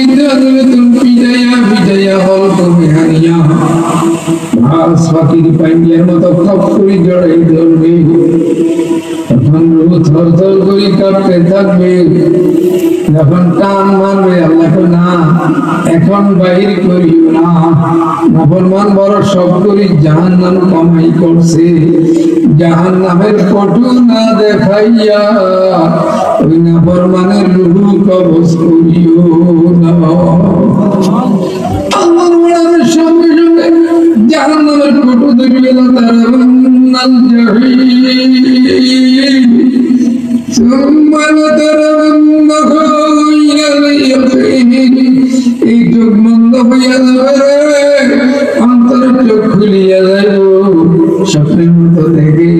তুমি পিটাইয়া পিটাইয়া হল তুমি হানিয়া ঘাস পাখির পাইয়ার মতো খপ করে জড়াই ধরবে, তখন রুহ থর থর করে কাঁপতে থাকবে। যখন টান মারবে আল্লাহ না এখন বাহির করিও না, নাফরমান বড় সব করে জাহান্নাম কামাই করছে, জাহান্নামের পটু না দেখাইয়া ওই নাফরমানের রূহ কবজ করিও না। আল্লাহর ওয়াদার সঙ্গে সঙ্গে জাহান্নামের পটু ধরিবে না, তারা বান্নাল জাহিম সুম্মা লাতারান্নাহু ইলাল ইয়াকিন। এই চোখ বন্ধ হইয়া যাবে, অন্তর চোখ খুলিয়া যাইব, স্বপ্নের মতো দেখে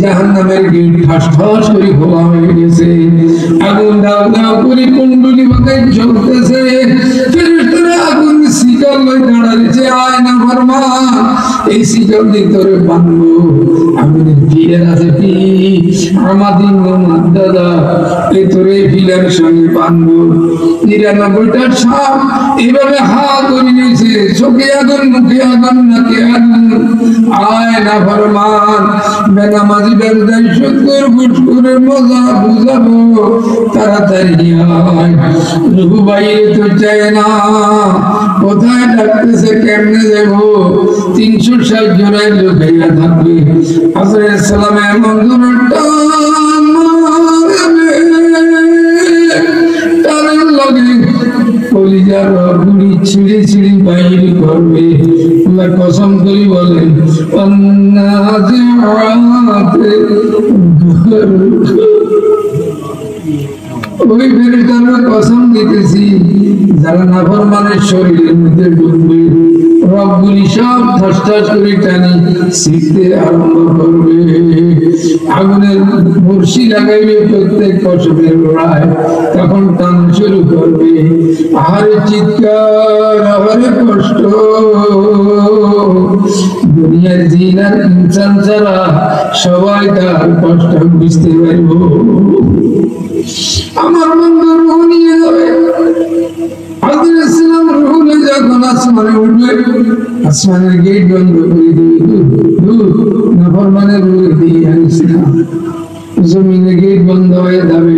জাহান্নামের গেট ঠাস ঠাস করে খোলা হয়ে গেছে, আগুন দাও দাও করে কুণ্ডলি বাঁকায় জ্বলতেছে, ফেরেশতারা আগুন শিকল লই দাঁড়াইছে, আয় না ফরমান এই শিকল দিয়ে তোরে বাঁধবো, আগুনের ফিলের আছে কি আমাদিন দাদা এই তোরে ফিলের সঙ্গে বাঁধবো। ৯৯টা সাপ এইভাবে হা করে নিয়েছে, চোখে আগুন মুখে আগুন নাকে আগুন, আয় না ফরমান বেনামাজি ব্যবসায়ী শুকর গুটকুরের মজা বুঝাবো, তাড়াতাড়ি আয়। রঘু বাইরে তো চায় না, কোথায় ডাকতেছে কেমনে যাবো, ৩৬০ জনের লোকেরা থাকবে। আজরাইল সালাম এমন জোরে টান টানের লগে কলিজার গুলি ছিঁড়ে ছিঁড়ে বাইরে করবে। আল্লাহ কসম করি বলেন ওই ফেরেশতারা কসম দিতেছি যারা নাফরমানের শরীরের মধ্যে ঢুকবে, রবগুলি সব ঠাস ঠাস করে টানি শিখতে আরম্ভ করবে, আগুনের বর্ষি লাগাইবে প্রত্যেক পশমের গোড়ায়, তখন টান শুরু করবে, আহারে চিৎকার আহারে কষ্ট। দুনিয়ার জিন আর ইনসান ছাড়া সবাই তার কষ্ট বুঝতে পারব। আমার বন্ধু রূহ নিয়ে যাবে, আদরের সালাম রূহ নিয়ে যখন আসমানে উঠবে, আসমানের গেট বন্ধ করে দিবে, নাফরমানের রূহ দিয়ে আনিসলাম, জমিনের গেট বন্ধ হয়ে যাবে,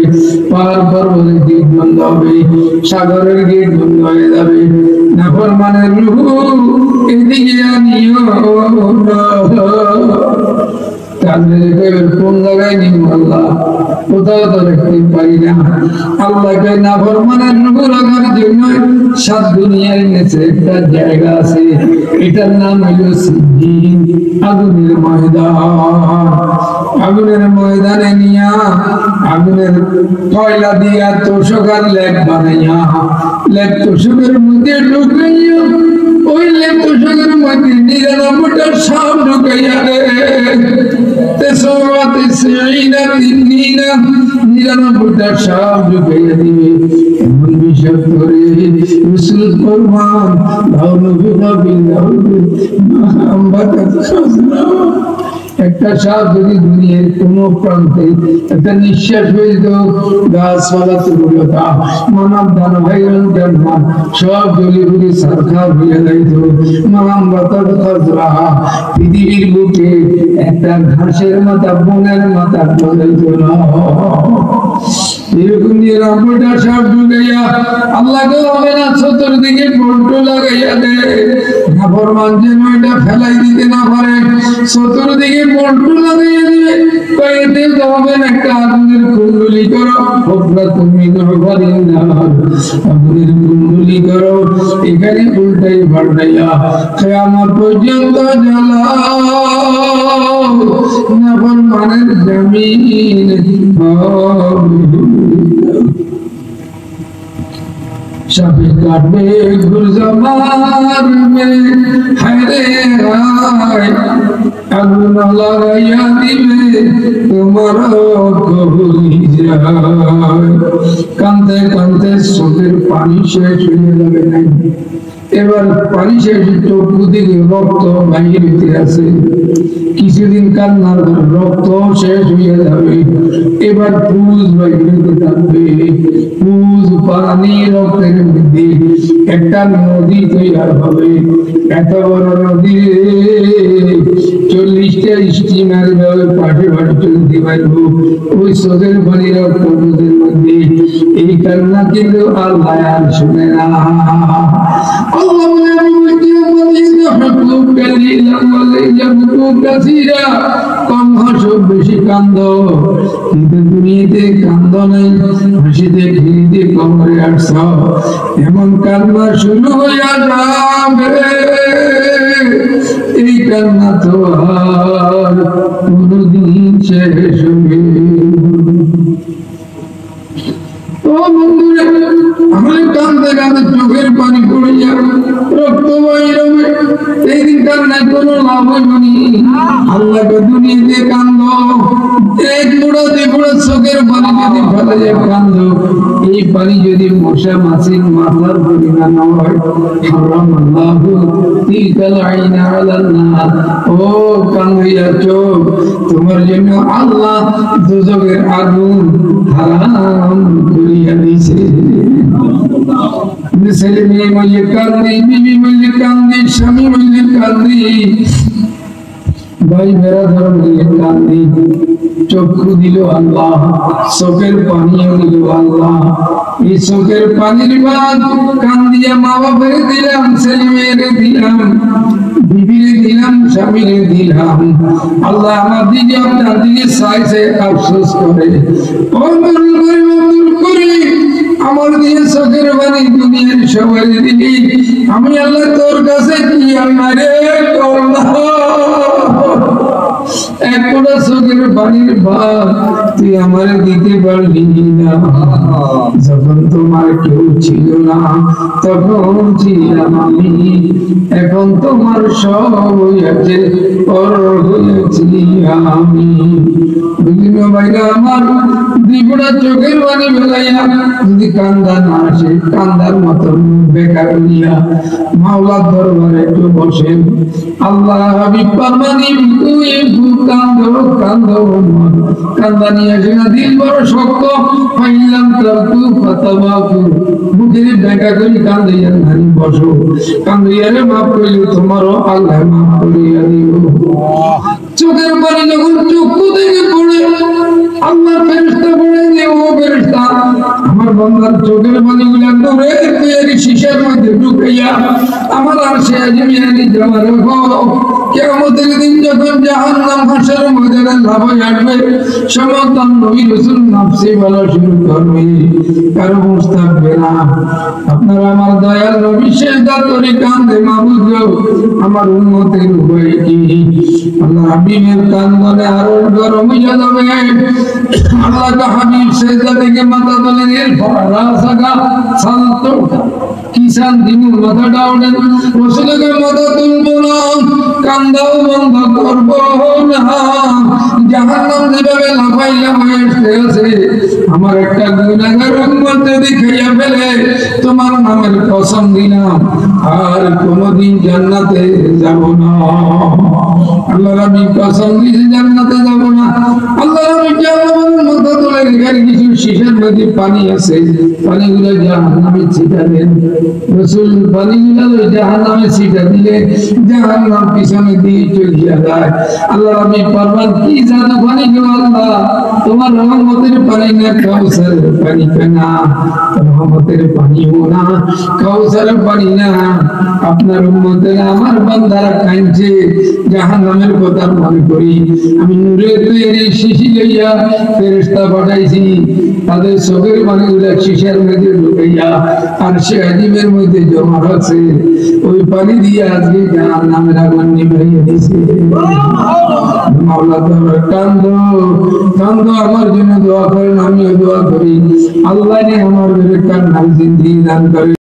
পাহাড় পর্বতের গেট বন্ধ হবে, সাগরের গেট বন্ধ হয়ে যাবে, নাফরমানের রূহ এদিকে আনিও কোন জায়গায় নিব আল্লাহ, কোথাও তো দেখতে পারি না। আল্লাহকে নাফরমানের রূহ রাখার জন্য ৭ দুনিয়ার নিচে একটা জায়গা আছে, এটার নাম হলো সিজ্জিন, আগুনের ময়দান। আগুনের ময়দানে নিয়া আগুনের কয়লা দিয়া তোষক আর লেপ বানাইয়া, লেপ তোষকের মধ্যে ঢুকাইয়া, ওই লেপ তোষকের মধ্যে ৯৯টা সাপ ঢুকাইয়া রে ৯৯টা সাপ ঢুকাইয়া দিবে। এমন বিষয় করে রসুল ফরমান একটা সাপ যদি দুনিয়ার কোন প্রান্তে একটা নিঃশ্বাস হয়ে যেত, গাছপালা তরুলতা মানব দান সব জলি গুলি সরকার হয়ে যাইত, মানাম বাতার খজরা পৃথিবীর বুকে একটা ঘাসের মাথা বনের মাথা বজাইত না। এরকম ৯৯টা সাপ ঢুকাইয়া আল্লাহকে হবে না চতুর্দিকে পল্টু লাগাইয়া দে, নাফরমান যেন এটা ফেলাই দিতে না পারে, চতুর্দিকে পল্টু লাগাইয়া দিবে, কয়েতে হবে না একটা আগুনের কুণ্ডলি করো, তুমি আগুনের কুণ্ডলি করো, এখানে উল্টাই পাল্টাইয়া কিয়ামত পর্যন্ত জ্বালাও, নাফরমানের জমিন সাপে কাটবে গুলজামার হায়রে হায়, আগুন লাগাইয়া দিবে তোমার কলিজায়। কান্দতে কান্দতে চোখের পানি শেষ হয়ে যাবে নাই। এবার পানি শেষ, চক্ষু থেকে রক্ত বাহির হইতে আছে, কিছুদিন কান্নার পর রক্ত শেষ হয়ে যাবে, এবার পুজ বাহির হইতে থাকবে, পুজ পানি রক্তের মধ্যে একটা নদী তৈরি হবে। এত বড় নদী 40টা স্টিমার পাশে পাশে চলতে পারবো ওই চোখের পানি রক্ত পুজের মধ্যে। এই কান্না কিন্তু আল্লাহ আর শুনে না। আল্লাহ বলে কম হাসো বেশি কান্দ, কিন্তু দুনিয়াতে কান্দ নাই, হাসিতে খেলিতে কবরে আসছ, এমন কান্না শুরু হইয়া যাবে, এই কান্না তো আর কোনদিন শেষ হবে। ও বন্ধুরা, আমার কান্দে কান্দে চোখের পানি পড়িয়া রক্ত বাইর হবে, এই দিন কান্নায় কোনো লাভ হইবনি। আল্লাহকে দুনিয়াতে কান্দ, এক মুড়া দুই মুড়া চোখের পানি যদি ফেলা যায় কান্দ, এই পানি যদি মশা মাছির মাথার পরিমাণ হয়, হারাম আল্লাহু তিলকাল আইনা আলান নার। ও কান্দিয়া চোখ, তোমার জন্য আল্লাহ দুজকের আগুন হারাম করিয়া দিয়েছে। ছেলে মেয়ে মল্লে কান্দি, বিবি মল্লে কান্দি, স্বামী মল্লে কান্দি, ভাই বেড়াদার মল্লে কান্দি, চক্ষু দিল আল্লাহ, চোখের পানিও দিল আল্লাহ। এই চোখের পানির বাদ কান্দিয়া মা বাপের দিলাম, ছেলে মেয়েরে দিলাম, বিবিরে দিলাম, স্বামীরে দিলাম। আল্লাহ আমার দিকে আপনার দিকে চাইছে, আফসোস করে, আমার দিয়ে চোখের পানি দুনিয়ার সবাই দিলি, আমি আল্লাহ তোর কাছে কি আমারে করলাম? এক ফোঁটা চোখের পানির ভাগ তুই আমার দিতে পারলি না। যখন তোমার কেউ ছিল না তখন ছিলাম আমি, এখন তোমার সব হয়েছে, পর হয়েছি আমি। বিভিন্ন বাইরে আমার দুই ফোঁটা চোখের পানি ফেলাইয়া যদি কান্দা না আসে, কান্দার মতন বেকার নিয়া মাওলার দরবারে একটু বসেন। আল্লাহ হাবিব পারমানি কান্দো কান্দো, কান্দা নিয়ে আসে না, দিল বড় শক্ত, পাইলাম তাকু ফাতাবাকু, বুকের বেকা করে কান্দাইয়া নারী বসো, কান্দাইয়ারে মাফ করিল তোমারও আল্লাহ মাফ করিয়া দিব। চোখের পানি যখন চক্ষু থেকে পড়ে, আল্লাহ ফেরেশতা পড়ে যে ও ফেরেশতা, আমার বান্দার চোখের পানিগুলা করে তৈরি শিশার মধ্যে ঢুকাইয়া আমার আরশে আজিমিয়ানি জমা রাখো। কিয়ামতের দিন যখন জাহান্নাম হাসরের ময়দানে লাফাই আসবে, সমস্ত নবী রাসূল নাফসি বলা শুরু করবে, কারো মুখ থাকবে না। আপনারা আমার দয়াল নবী সেজদা করে কান্দে, মাবুদ গো আমার উম্মতের উপায় কি? আল্লাহ হাবিবের কান্দনে আরো গরম হইয়া যাবে। আল্লাহ কা হাবিব সেজদা থেকে মাথা তুলে নিয়ে রাসাগা শান্ত কিসান দিমু মাথাটা ওঠেন, রাসূলের মাথা তুলবো না, কান্দাও বন্ধ করবো না। জাহান্নাম যেভাবে লাফাই লাফাই আসছে, আমার একটা গুনাহগার উম্মত যদি খাইয়া ফেলে, তোমার নামের কসম দিলাম আর কোনদিন জান্নাতে যাব না। আল্লাহ রাব্বি কসম দিয়েছে জান্নাতে যাব না। আল্লাহ রাব্বি জাহান্নামের মাথা তুলে রেখে কিছু শিশার মধ্যে পানি আছে, পানিগুলো জাহান্নামে ছিটা দেন। রাসূল পানিগুলো ওই জাহান্নামে ছিটা দিলে জাহান্নাম পিছনে দিয়ে চলিয়া যায়। আল্লাহ রাব্বি ফরমান, কি জাদু পানি গো আল্লাহ, তোমার রহমতের পানি না, কাউসারের পানি না, রহমতের পানিও না, কাউসারের পানি না। আপনার উম্মতেরা আমার বান্দারা কাঁদছে, জাহান্নামের কথা মনে করি। আমি নূরের তৈরি শিশি লইয়া ফেরেশতা পাঠাইছি, তাদের চোখের পানিগুলা শিশার মধ্যে ঢুকাইয়া আরশে আজিমের মধ্যে জমা রাখছে, ওই পানি দিয়ে আজকে জাহান্নামের আগুন নিভাইয়া দিছে। মাওলা দরবারে কান্দো কান্দো, আমার জন্য দোয়া করেন, আমিও দোয়া করি। আল্লাহ আমার কান্নার জিন্দেগি দান করে।